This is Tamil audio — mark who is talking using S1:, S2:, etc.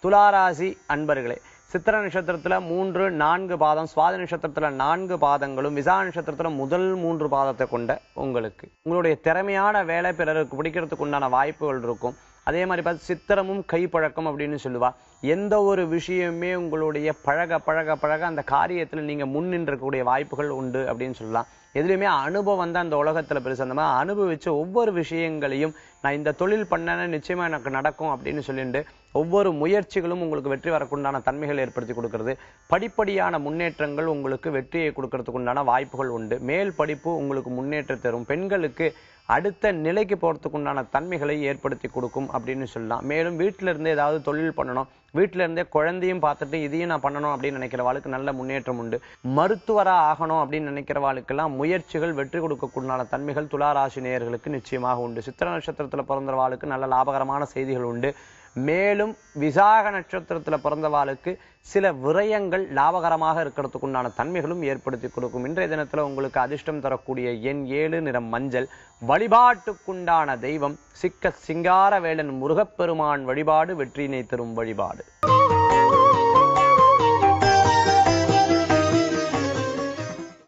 S1: துளாராசி அன்பர்களே, சித்திர நட்சத்திரத்துல 3, 4 பாதம், சுவாதி நட்சத்திரத்துல 4 பாதங்களும், விசா நட்சத்திரத்துல முதல் 3 பாதத்தை கொண்ட உங்களுக்கு உங்களுடைய திறமையான வேலை பிறருக்கு பிடிக்கிறதுக்கு உண்டான வாய்ப்புகள் இருக்கும். அதே மாதிரி பார்த்து சித்திரமும் கைப்பழக்கம் அப்படின்னு சொல்லுவா. எந்த ஒரு விஷயமே உங்களுடைய பழக பழக பழக அந்த காரியத்துல நீங்க முன்னின்றக்கூடிய வாய்ப்புகள் உண்டு அப்படின்னு சொல்லலாம். எதுலையுமே அனுபவம் தான் அந்த உலகத்துல பெருசு. அந்த மாதிரி அனுபவிச்சு ஒவ்வொரு விஷயங்களையும் நான் இந்த தொழில் பண்ணேன்னா நிச்சயமா எனக்கு நடக்கும் அப்படின்னு சொல்லிட்டு ஒவ்வொரு முயற்சிகளும் உங்களுக்கு வெற்றி வரக்குண்டான தன்மைகள் ஏற்படுத்தி கொடுக்கிறது. படிப்படியான முன்னேற்றங்கள் உங்களுக்கு வெற்றியை கொடுக்கறதுக்கு உண்டான வாய்ப்புகள் உண்டு. மேல் படிப்பு உங்களுக்கு முன்னேற்றம் தரும். பெண்களுக்கு அடுத்த நிலைக்கு போறதுக்கு உண்டான தன்மைகளை ஏற்படுத்தி கொடுக்கும் அப்படின்னு சொல்லலாம். மேலும் வீட்டில இருந்தே ஏதாவது தொழில் பண்ணணும், வீட்டில இருந்தே குழந்தையும் பார்த்துட்டு இதையும் நான் பண்ணணும் அப்படின்னு நினைக்கிறவாளுக்கு நல்ல முன்னேற்றம் உண்டு. மருத்துவரா ஆகணும் அப்படின்னு நினைக்கிறவாளுக்கெல்லாம் முயற்சிகள் வெற்றி கொடுக்கக்கூடிய தன்மைகள் துளாராசி நேயர்களுக்கு நிச்சயமாக உண்டு. சித்திர நட்சத்திரத்துல பிறந்தவாளுக்கு நல்ல லாபகரமான செய்திகள் உண்டு. மேலும் விசாக நட்சத்திரத்துல பிறந்தவாளுக்கு சில விரயங்கள் லாபகரமாக இருக்கிறதுக்கு உண்டான தன்மைகளும் ஏற்படுத்தி கொடுக்கும். இன்றைய தினத்துல உங்களுக்கு அதிர்ஷ்டம் தரக்கூடிய எண் 7, நிறம் மஞ்சள். வழிபாட்டுக்குண்டான தெய்வம் சிங்க சிங்காரவேலன் முருகப்பெருமான் வழிபாடு வெற்றியினை தரும் வழிபாடு.